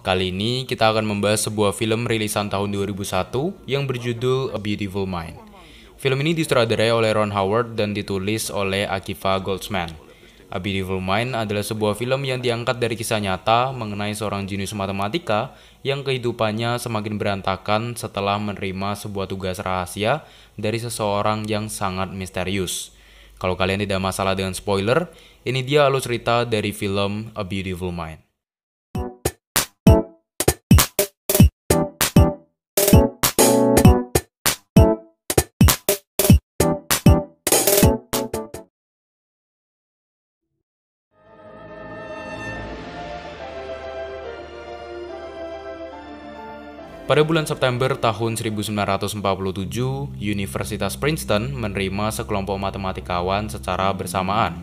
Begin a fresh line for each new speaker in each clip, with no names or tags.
Kali ini kita akan membahas sebuah film rilisan tahun 2001 yang berjudul A Beautiful Mind. Film ini disutradarai oleh Ron Howard dan ditulis oleh Akiva Goldsman. A Beautiful Mind adalah sebuah film yang diangkat dari kisah nyata mengenai seorang jenius matematika yang kehidupannya semakin berantakan setelah menerima sebuah tugas rahasia dari seseorang yang sangat misterius. Kalau kalian tidak masalah dengan spoiler, ini dia alur cerita dari film A Beautiful Mind. Pada bulan September tahun 1947, Universitas Princeton menerima sekelompok matematikawan secara bersamaan.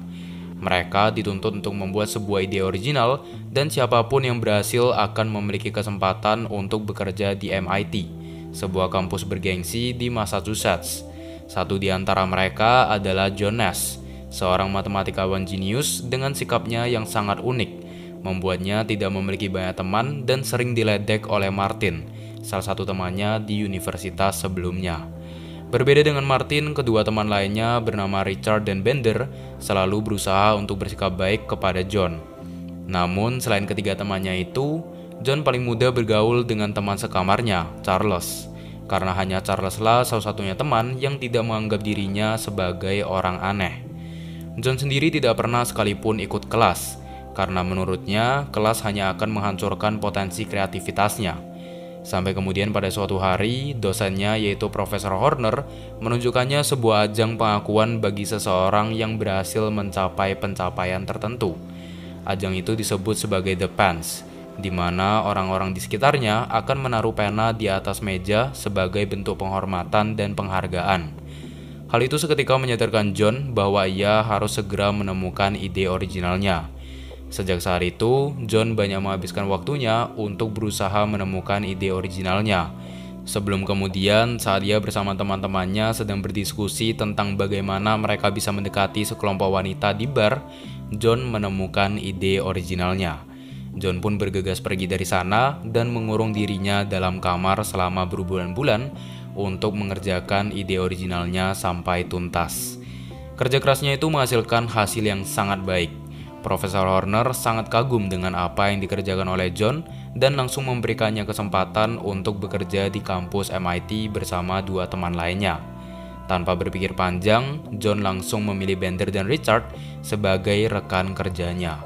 Mereka dituntut untuk membuat sebuah ide original dan siapapun yang berhasil akan memiliki kesempatan untuk bekerja di MIT, sebuah kampus bergengsi di Massachusetts. Satu di antara mereka adalah John Nash, seorang matematikawan jenius dengan sikapnya yang sangat unik, membuatnya tidak memiliki banyak teman dan sering diledek oleh Martin, salah satu temannya di universitas sebelumnya. Berbeda dengan Martin, kedua teman lainnya bernama Richard dan Bender selalu berusaha untuk bersikap baik kepada John. Namun, selain ketiga temannya itu, John paling mudah bergaul dengan teman sekamarnya, Charles. Karena hanya Charles lah satu-satunya teman yang tidak menganggap dirinya sebagai orang aneh. John sendiri tidak pernah sekalipun ikut kelas, karena menurutnya kelas hanya akan menghancurkan potensi kreativitasnya. Sampai kemudian pada suatu hari, dosennya yaitu Profesor Horner menunjukkannya sebuah ajang pengakuan bagi seseorang yang berhasil mencapai pencapaian tertentu. Ajang itu disebut sebagai The Pens, di mana orang-orang di sekitarnya akan menaruh pena di atas meja sebagai bentuk penghormatan dan penghargaan. Hal itu seketika menyadarkan John bahwa ia harus segera menemukan ide originalnya. Sejak saat itu, John banyak menghabiskan waktunya untuk berusaha menemukan ide originalnya. Sebelum kemudian, saat ia bersama teman-temannya sedang berdiskusi tentang bagaimana mereka bisa mendekati sekelompok wanita di bar, John menemukan ide originalnya. John pun bergegas pergi dari sana dan mengurung dirinya dalam kamar selama berbulan-bulan untuk mengerjakan ide originalnya sampai tuntas. Kerja kerasnya itu menghasilkan hasil yang sangat baik. Profesor Horner sangat kagum dengan apa yang dikerjakan oleh John dan langsung memberikannya kesempatan untuk bekerja di kampus MIT bersama dua teman lainnya. Tanpa berpikir panjang, John langsung memilih Bender dan Richard sebagai rekan kerjanya.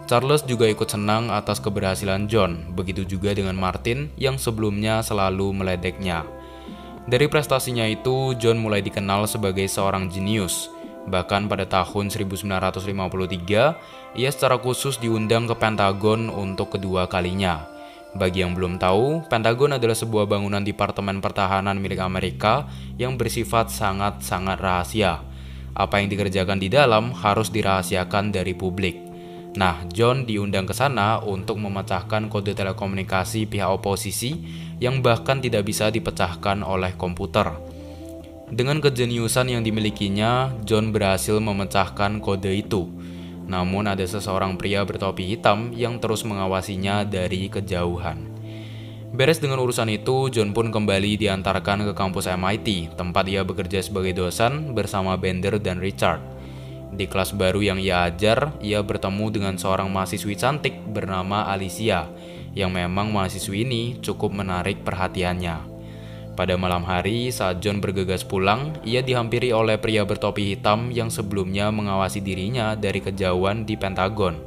Charles juga ikut senang atas keberhasilan John, begitu juga dengan Martin yang sebelumnya selalu meledeknya. Dari prestasinya itu, John mulai dikenal sebagai seorang jenius. Bahkan pada tahun 1953, ia secara khusus diundang ke Pentagon untuk kedua kalinya. Bagi yang belum tahu, Pentagon adalah sebuah bangunan Departemen Pertahanan milik Amerika yang bersifat sangat-sangat rahasia. Apa yang dikerjakan di dalam harus dirahasiakan dari publik. Nah, John diundang ke sana untuk memecahkan kode telekomunikasi pihak oposisi yang bahkan tidak bisa dipecahkan oleh komputer. Dengan kejeniusan yang dimilikinya, John berhasil memecahkan kode itu. Namun ada seseorang pria bertopi hitam yang terus mengawasinya dari kejauhan. Beres dengan urusan itu, John pun kembali diantarkan ke kampus MIT, tempat ia bekerja sebagai dosen bersama Bender dan Richard. Di kelas baru yang ia ajar, ia bertemu dengan seorang mahasiswi cantik bernama Alicia, yang memang mahasiswi ini cukup menarik perhatiannya. Pada malam hari, saat John bergegas pulang, ia dihampiri oleh pria bertopi hitam yang sebelumnya mengawasi dirinya dari kejauhan di Pentagon.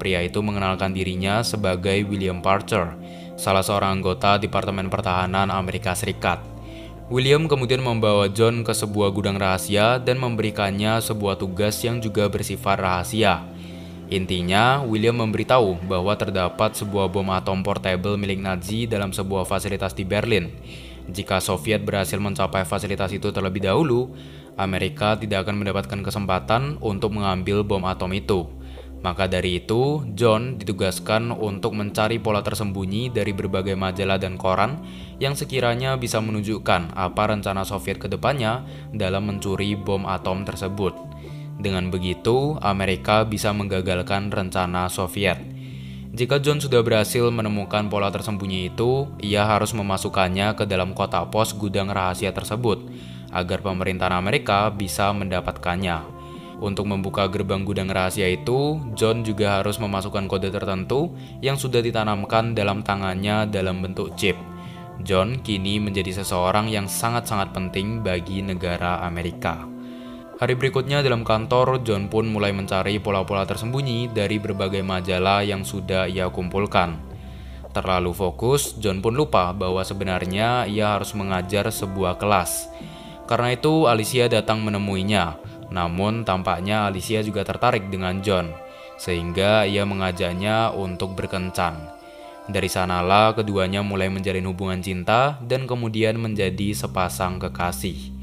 Pria itu mengenalkan dirinya sebagai William Parcher, salah seorang anggota Departemen Pertahanan Amerika Serikat. William kemudian membawa John ke sebuah gudang rahasia dan memberikannya sebuah tugas yang juga bersifat rahasia. Intinya, William memberitahu bahwa terdapat sebuah bom atom portable milik Nazi dalam sebuah fasilitas di Berlin. Jika Soviet berhasil mencapai fasilitas itu terlebih dahulu, Amerika tidak akan mendapatkan kesempatan untuk mengambil bom atom itu. Maka dari itu, John ditugaskan untuk mencari pola tersembunyi dari berbagai majalah dan koran yang sekiranya bisa menunjukkan apa rencana Soviet ke depannya dalam mencuri bom atom tersebut. Dengan begitu, Amerika bisa menggagalkan rencana Soviet. Jika John sudah berhasil menemukan pola tersembunyi itu, ia harus memasukkannya ke dalam kotak pos gudang rahasia tersebut, agar pemerintahan Amerika bisa mendapatkannya. Untuk membuka gerbang gudang rahasia itu, John juga harus memasukkan kode tertentu yang sudah ditanamkan dalam tangannya dalam bentuk chip. John kini menjadi seseorang yang sangat-sangat penting bagi negara Amerika. Hari berikutnya dalam kantor, John pun mulai mencari pola-pola tersembunyi dari berbagai majalah yang sudah ia kumpulkan. Terlalu fokus, John pun lupa bahwa sebenarnya ia harus mengajar sebuah kelas. Karena itu, Alicia datang menemuinya. Namun tampaknya Alicia juga tertarik dengan John, sehingga ia mengajaknya untuk berkencan. Dari sanalah keduanya mulai menjalin hubungan cinta dan kemudian menjadi sepasang kekasih.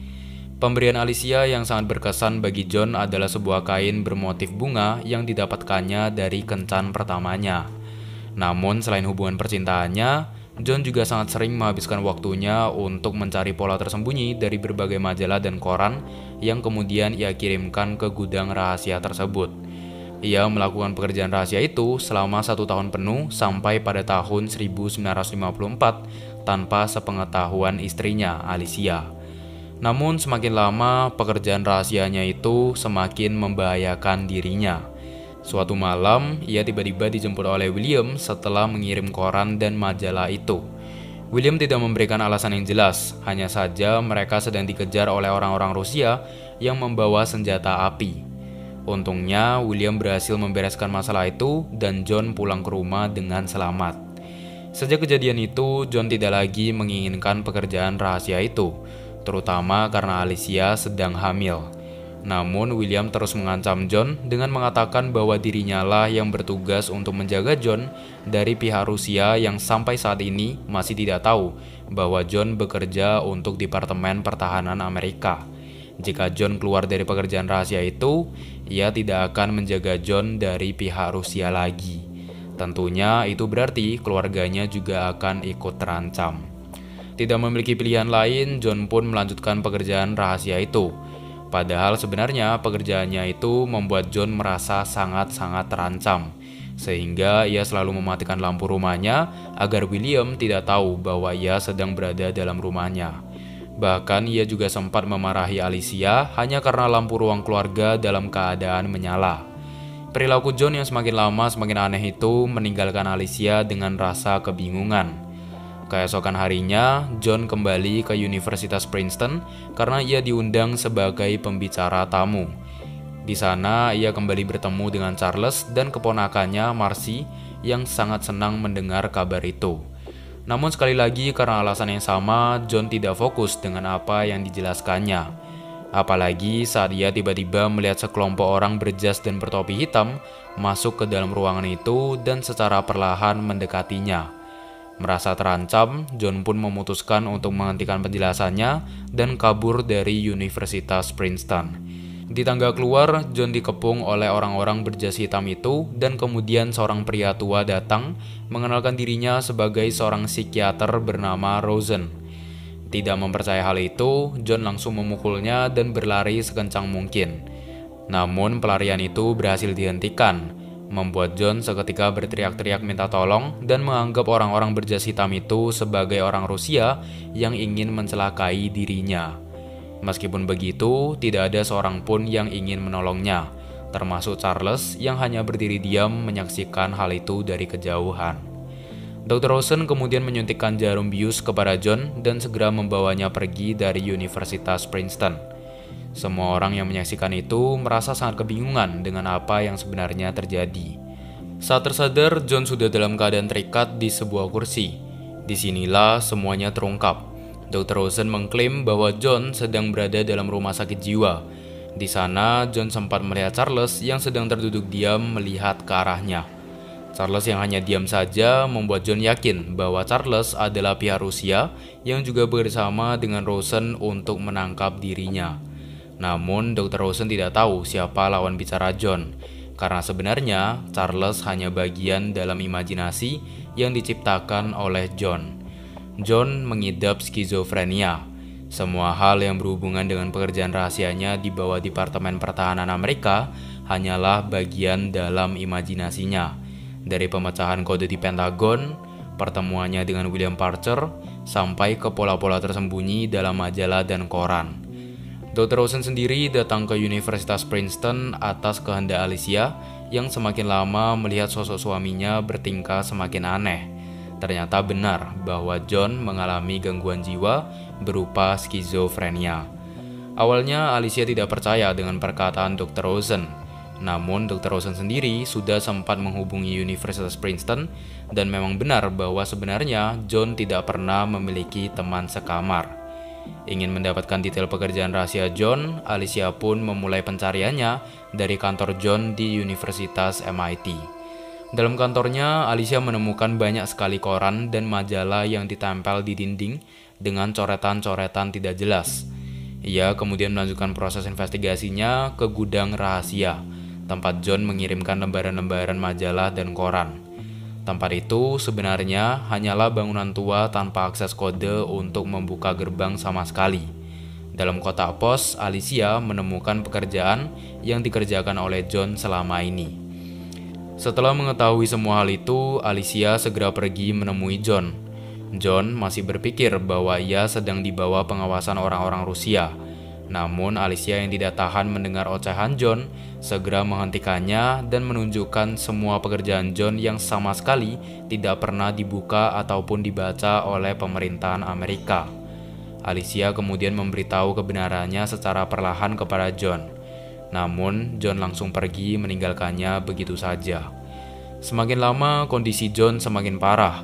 Pemberian Alicia yang sangat berkesan bagi John adalah sebuah kain bermotif bunga yang didapatkannya dari kencan pertamanya. Namun selain hubungan percintaannya, John juga sangat sering menghabiskan waktunya untuk mencari pola tersembunyi dari berbagai majalah dan koran yang kemudian ia kirimkan ke gudang rahasia tersebut. Ia melakukan pekerjaan rahasia itu selama 1 tahun penuh sampai pada tahun 1954 tanpa sepengetahuan istrinya, Alicia. Namun semakin lama pekerjaan rahasianya itu semakin membahayakan dirinya. Suatu malam, ia tiba-tiba dijemput oleh William setelah mengirim koran dan majalah itu. William tidak memberikan alasan yang jelas, hanya saja mereka sedang dikejar oleh orang-orang Rusia yang membawa senjata api. Untungnya, William berhasil membereskan masalah itu dan John pulang ke rumah dengan selamat. Sejak kejadian itu, John tidak lagi menginginkan pekerjaan rahasia itu, terutama karena Alicia sedang hamil. Namun William terus mengancam John dengan mengatakan bahwa dirinya lah yang bertugas untuk menjaga John dari pihak Rusia yang sampai saat ini masih tidak tahu bahwa John bekerja untuk Departemen Pertahanan Amerika. Jika John keluar dari pekerjaan rahasia itu, ia tidak akan menjaga John dari pihak Rusia lagi. Tentunya itu berarti keluarganya juga akan ikut terancam. Tidak memiliki pilihan lain, John pun melanjutkan pekerjaan rahasia itu. Padahal sebenarnya pekerjaannya itu membuat John merasa sangat-sangat terancam, sehingga ia selalu mematikan lampu rumahnya agar William tidak tahu bahwa ia sedang berada dalam rumahnya. Bahkan ia juga sempat memarahi Alicia hanya karena lampu ruang keluarga dalam keadaan menyala. Perilaku John yang semakin lama semakin aneh itu meninggalkan Alicia dengan rasa kebingungan. Keesokan harinya, John kembali ke Universitas Princeton karena ia diundang sebagai pembicara tamu. Di sana, ia kembali bertemu dengan Charles dan keponakannya, Marcy, yang sangat senang mendengar kabar itu. Namun sekali lagi, karena alasan yang sama, John tidak fokus dengan apa yang dijelaskannya. Apalagi saat ia tiba-tiba melihat sekelompok orang berjas dan bertopi hitam masuk ke dalam ruangan itu dan secara perlahan mendekatinya. Merasa terancam, John pun memutuskan untuk menghentikan penjelasannya dan kabur dari Universitas Princeton. Di tangga keluar, John dikepung oleh orang-orang berjas hitam itu dan kemudian seorang pria tua datang mengenalkan dirinya sebagai seorang psikiater bernama Rosen. Tidak mempercayai hal itu, John langsung memukulnya dan berlari sekencang mungkin. Namun pelarian itu berhasil dihentikan, membuat John seketika berteriak-teriak minta tolong dan menganggap orang-orang berjas hitam itu sebagai orang Rusia yang ingin mencelakai dirinya. Meskipun begitu, tidak ada seorang pun yang ingin menolongnya, termasuk Charles yang hanya berdiri diam menyaksikan hal itu dari kejauhan. Dr. Rosen kemudian menyuntikkan jarum bius kepada John dan segera membawanya pergi dari Universitas Princeton. Semua orang yang menyaksikan itu merasa sangat kebingungan dengan apa yang sebenarnya terjadi. Saat tersadar, John sudah dalam keadaan terikat di sebuah kursi. Disinilah semuanya terungkap. Dr. Rosen mengklaim bahwa John sedang berada dalam rumah sakit jiwa. Di sana, John sempat melihat Charles yang sedang terduduk diam melihat ke arahnya. Charles yang hanya diam saja membuat John yakin bahwa Charles adalah pihak Rusia yang juga bersama dengan Rosen untuk menangkap dirinya. Namun, Dr. Rosen tidak tahu siapa lawan bicara John, karena sebenarnya Charles hanya bagian dalam imajinasi yang diciptakan oleh John. John mengidap skizofrenia. Semua hal yang berhubungan dengan pekerjaan rahasianya di bawah Departemen Pertahanan Amerika hanyalah bagian dalam imajinasinya. dari pemecahan kode di Pentagon, pertemuannya dengan William Parcher, sampai ke pola-pola tersembunyi dalam majalah dan koran. Dr. Rosen sendiri datang ke Universitas Princeton atas kehendak Alicia yang semakin lama melihat sosok suaminya bertingkah semakin aneh. Ternyata benar bahwa John mengalami gangguan jiwa berupa skizofrenia. Awalnya Alicia tidak percaya dengan perkataan Dr. Rosen. Namun Dr. Rosen sendiri sudah sempat menghubungi Universitas Princeton dan memang benar bahwa sebenarnya John tidak pernah memiliki teman sekamar. Ingin mendapatkan detail pekerjaan rahasia John, Alicia pun memulai pencariannya dari kantor John di Universitas MIT. Dalam kantornya, Alicia menemukan banyak sekali koran dan majalah yang ditempel di dinding dengan coretan-coretan tidak jelas. Ia kemudian melanjutkan proses investigasinya ke gudang rahasia, tempat John mengirimkan lembaran-lembaran majalah dan koran. Tempat itu sebenarnya hanyalah bangunan tua tanpa akses kode untuk membuka gerbang sama sekali. Dalam kotak pos, Alicia menemukan pekerjaan yang dikerjakan oleh John selama ini. Setelah mengetahui semua hal itu, Alicia segera pergi menemui John. John masih berpikir bahwa ia sedang di bawah pengawasan orang-orang Rusia. Namun Alicia yang tidak tahan mendengar ocehan John segera menghentikannya dan menunjukkan semua pekerjaan John yang sama sekali tidak pernah dibuka ataupun dibaca oleh pemerintahan Amerika. Alicia kemudian memberitahu kebenarannya secara perlahan kepada John. Namun John langsung pergi meninggalkannya begitu saja. Semakin lama kondisi John semakin parah.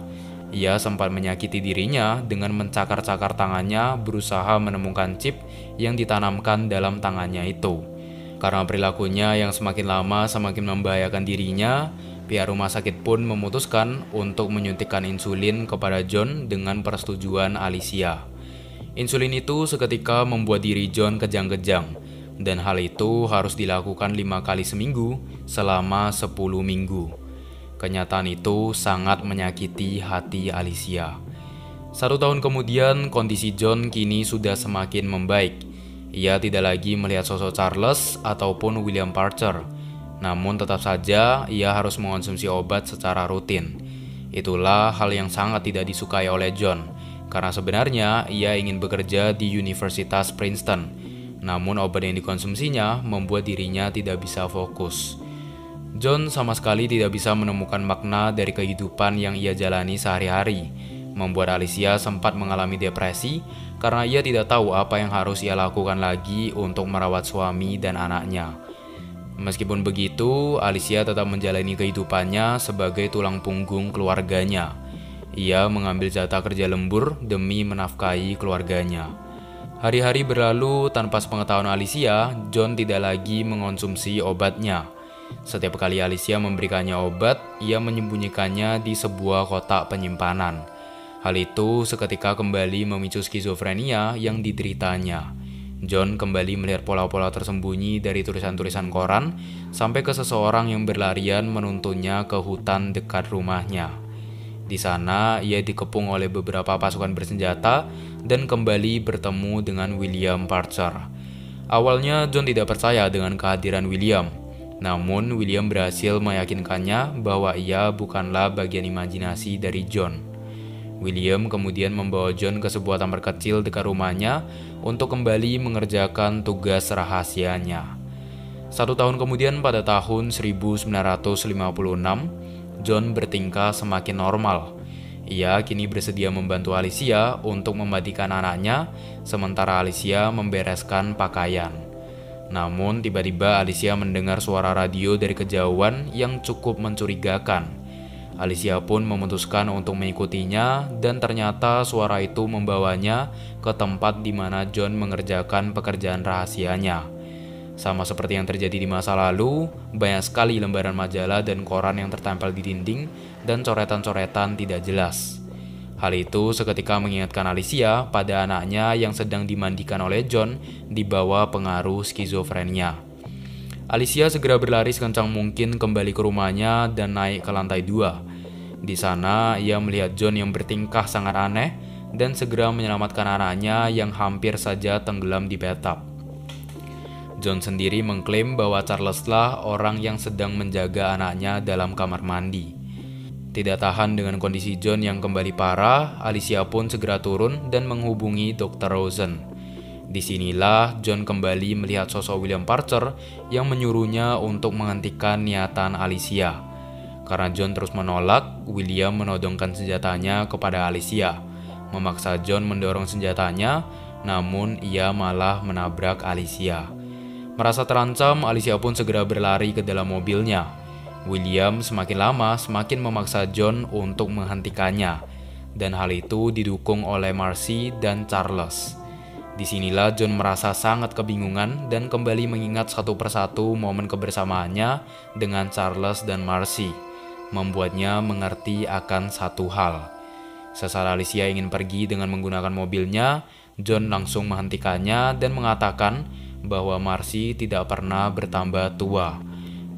Ia sempat menyakiti dirinya dengan mencakar-cakar tangannya berusaha menemukan chip yang ditanamkan dalam tangannya itu. Karena perilakunya yang semakin lama semakin membahayakan dirinya, pihak rumah sakit pun memutuskan untuk menyuntikkan insulin kepada John dengan persetujuan Alicia. Insulin itu seketika membuat diri John kejang-kejang, dan hal itu harus dilakukan 5 kali seminggu selama 10 minggu. Kenyataan itu sangat menyakiti hati Alicia. 1 tahun kemudian, kondisi John kini sudah semakin membaik. Ia tidak lagi melihat sosok Charles ataupun William Parcher. Namun tetap saja ia harus mengonsumsi obat secara rutin. Itulah hal yang sangat tidak disukai oleh John, karena sebenarnya ia ingin bekerja di Universitas Princeton. Namun obat yang dikonsumsinya membuat dirinya tidak bisa fokus. John sama sekali tidak bisa menemukan makna dari kehidupan yang ia jalani sehari-hari, membuat Alicia sempat mengalami depresi karena ia tidak tahu apa yang harus ia lakukan lagi untuk merawat suami dan anaknya. Meskipun begitu, Alicia tetap menjalani kehidupannya sebagai tulang punggung keluarganya. Ia mengambil jatah kerja lembur demi menafkahi keluarganya. Hari-hari berlalu tanpa sepengetahuan Alicia, John tidak lagi mengonsumsi obatnya. Setiap kali Alicia memberikannya obat, ia menyembunyikannya di sebuah kotak penyimpanan. Hal itu seketika kembali memicu skizofrenia yang dideritanya. John kembali melihat pola-pola tersembunyi dari tulisan-tulisan koran, sampai ke seseorang yang berlarian menuntunnya ke hutan dekat rumahnya. Di sana, ia dikepung oleh beberapa pasukan bersenjata dan kembali bertemu dengan William Parcher. Awalnya, John tidak percaya dengan kehadiran William. Namun, William berhasil meyakinkannya bahwa ia bukanlah bagian imajinasi dari John. William kemudian membawa John ke sebuah kamar kecil dekat rumahnya untuk kembali mengerjakan tugas rahasianya. 1 tahun kemudian pada tahun 1956, John bertingkah semakin normal. Ia kini bersedia membantu Alicia untuk memandikan anaknya, sementara Alicia membereskan pakaian. Namun tiba-tiba Alicia mendengar suara radio dari kejauhan yang cukup mencurigakan. Alicia pun memutuskan untuk mengikutinya dan ternyata suara itu membawanya ke tempat di mana John mengerjakan pekerjaan rahasianya. Sama seperti yang terjadi di masa lalu, banyak sekali lembaran majalah dan koran yang tertempel di dinding dan coretan-coretan tidak jelas. Hal itu seketika mengingatkan Alicia pada anaknya yang sedang dimandikan oleh John di bawah pengaruh skizofrenia. Alicia segera berlari sekencang mungkin kembali ke rumahnya dan naik ke lantai 2. Di sana, ia melihat John yang bertingkah sangat aneh dan segera menyelamatkan anaknya yang hampir saja tenggelam di bathtub. John sendiri mengklaim bahwa Charles lah orang yang sedang menjaga anaknya dalam kamar mandi. Tidak tahan dengan kondisi John yang kembali parah, Alicia pun segera turun dan menghubungi Dr. Rosen. Disinilah John kembali melihat sosok William Parker yang menyuruhnya untuk menghentikan niatan Alicia. Karena John terus menolak, William menodongkan senjatanya kepada Alicia, memaksa John mendorong senjatanya, namun ia malah menabrak Alicia. Merasa terancam, Alicia pun segera berlari ke dalam mobilnya. William semakin lama semakin memaksa John untuk menghentikannya, dan hal itu didukung oleh Marcy dan Charles. Disinilah John merasa sangat kebingungan dan kembali mengingat satu persatu momen kebersamaannya dengan Charles dan Marcy, membuatnya mengerti akan satu hal. Sesaat Alicia ingin pergi dengan menggunakan mobilnya, John langsung menghentikannya dan mengatakan bahwa Marcy tidak pernah bertambah tua,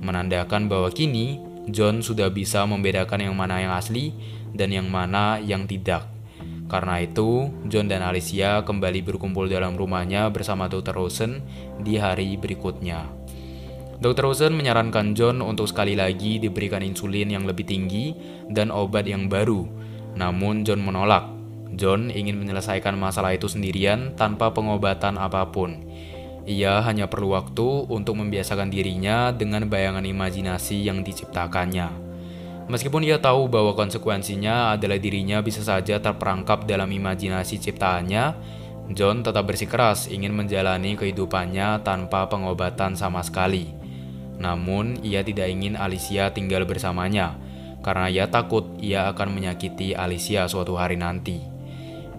menandakan bahwa kini John sudah bisa membedakan yang mana yang asli dan yang mana yang tidak. Karena itu, John dan Alicia kembali berkumpul dalam rumahnya bersama Dr. Rosen di hari berikutnya. Dr. Rosen menyarankan John untuk sekali lagi diberikan insulin yang lebih tinggi dan obat yang baru. Namun John menolak. John ingin menyelesaikan masalah itu sendirian tanpa pengobatan apapun. Ia hanya perlu waktu untuk membiasakan dirinya dengan bayangan imajinasi yang diciptakannya. Meskipun ia tahu bahwa konsekuensinya adalah dirinya bisa saja terperangkap dalam imajinasi ciptaannya, John tetap bersikeras ingin menjalani kehidupannya tanpa pengobatan sama sekali. Namun, ia tidak ingin Alicia tinggal bersamanya, karena ia takut ia akan menyakiti Alicia suatu hari nanti.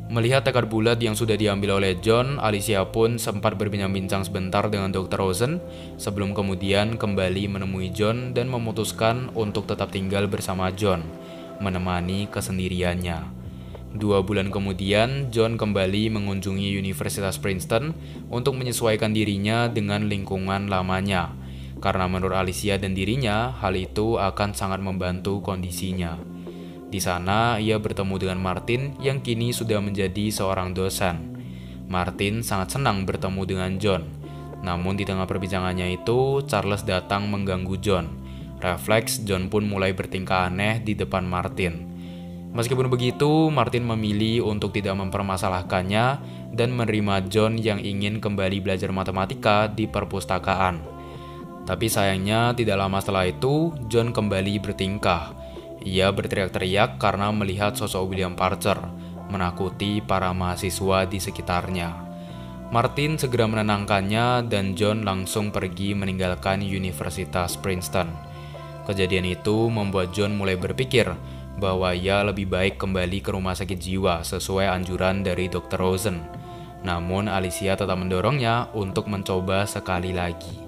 Melihat tekad bulat yang sudah diambil oleh John, Alicia pun sempat berbincang-bincang sebentar dengan Dr. Rosen sebelum kemudian kembali menemui John dan memutuskan untuk tetap tinggal bersama John, menemani kesendiriannya. 2 bulan kemudian, John kembali mengunjungi Universitas Princeton untuk menyesuaikan dirinya dengan lingkungan lamanya, karena menurut Alicia dan dirinya, hal itu akan sangat membantu kondisinya. Di sana, ia bertemu dengan Martin yang kini sudah menjadi seorang dosen. Martin sangat senang bertemu dengan John. Namun di tengah perbincangannya itu, Charles datang mengganggu John. Refleks, John pun mulai bertingkah aneh di depan Martin. Meskipun begitu, Martin memilih untuk tidak mempermasalahkannya dan menerima John yang ingin kembali belajar matematika di perpustakaan. Tapi sayangnya, tidak lama setelah itu, John kembali bertingkah. Ia berteriak-teriak karena melihat sosok William Parker, menakuti para mahasiswa di sekitarnya. Martin segera menenangkannya dan John langsung pergi meninggalkan Universitas Princeton. Kejadian itu membuat John mulai berpikir bahwa ia lebih baik kembali ke rumah sakit jiwa sesuai anjuran dari Dr. Rosen. Namun Alicia tetap mendorongnya untuk mencoba sekali lagi.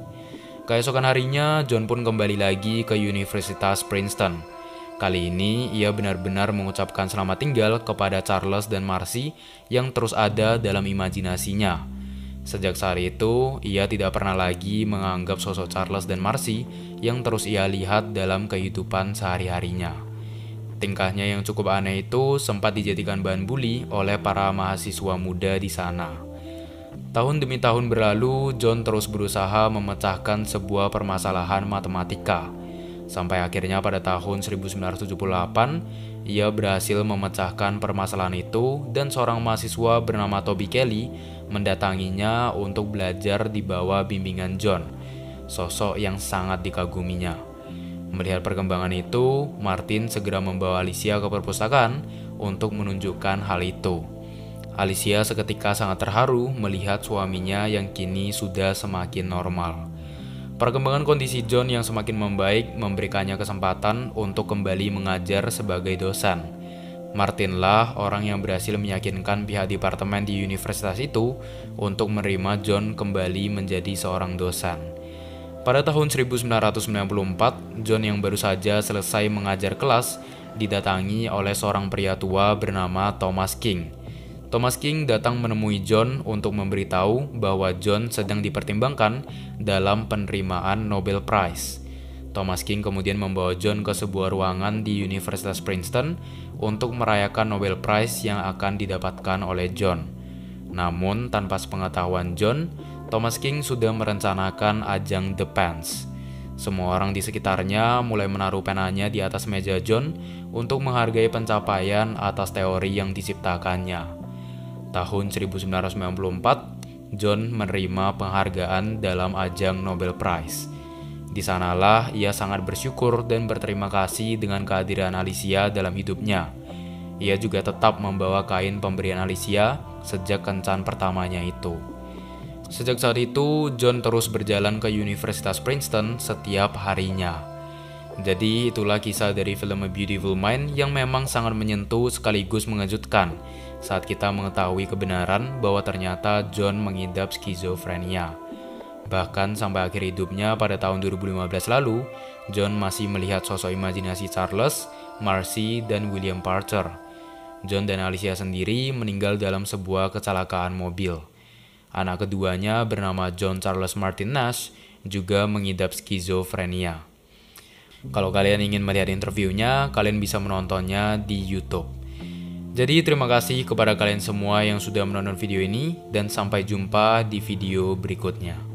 Keesokan harinya, John pun kembali lagi ke Universitas Princeton. Kali ini, ia benar-benar mengucapkan selamat tinggal kepada Charles dan Marcy yang terus ada dalam imajinasinya. Sejak saat itu, ia tidak pernah lagi menganggap sosok Charles dan Marcy yang terus ia lihat dalam kehidupan sehari-harinya. Tingkahnya yang cukup aneh itu sempat dijadikan bahan bully oleh para mahasiswa muda di sana. Tahun demi tahun berlalu, John terus berusaha memecahkan sebuah permasalahan matematika. Sampai akhirnya pada tahun 1978, ia berhasil memecahkan permasalahan itu dan seorang mahasiswa bernama Toby Kelly mendatanginya untuk belajar di bawah bimbingan John, sosok yang sangat dikaguminya. Melihat perkembangan itu, Martin segera membawa Alicia ke perpustakaan untuk menunjukkan hal itu. Alicia seketika sangat terharu melihat suaminya yang kini sudah semakin normal. Perkembangan kondisi John yang semakin membaik memberikannya kesempatan untuk kembali mengajar sebagai dosen. Martinlah orang yang berhasil meyakinkan pihak departemen di universitas itu untuk menerima John kembali menjadi seorang dosen. Pada tahun 1994, John yang baru saja selesai mengajar kelas didatangi oleh seorang pria tua bernama Thomas King. Thomas King datang menemui John untuk memberitahu bahwa John sedang dipertimbangkan dalam penerimaan Nobel Prize. Thomas King kemudian membawa John ke sebuah ruangan di Universitas Princeton untuk merayakan Nobel Prize yang akan didapatkan oleh John. Namun, tanpa sepengetahuan John, Thomas King sudah merencanakan ajang The Pence. Semua orang di sekitarnya mulai menaruh penanya di atas meja John untuk menghargai pencapaian atas teori yang diciptakannya. Tahun 1994, John menerima penghargaan dalam ajang Nobel Prize. Di sanalah ia sangat bersyukur dan berterima kasih dengan kehadiran Alicia dalam hidupnya. Ia juga tetap membawa kain pemberian Alicia sejak kencan pertamanya itu. Sejak saat itu, John terus berjalan ke Universitas Princeton setiap harinya. Jadi itulah kisah dari film A Beautiful Mind yang memang sangat menyentuh sekaligus mengejutkan saat kita mengetahui kebenaran bahwa ternyata John mengidap skizofrenia. Bahkan sampai akhir hidupnya pada tahun 2015 lalu, John masih melihat sosok imajinasi Charles, Marcy, dan William Parker. John dan Alicia sendiri meninggal dalam sebuah kecelakaan mobil. Anak keduanya bernama John Charles Martin Nash juga mengidap skizofrenia. Kalau kalian ingin melihat interviewnya, kalian bisa menontonnya di YouTube. Jadi terima kasih kepada kalian semua yang sudah menonton video ini dan sampai jumpa di video berikutnya.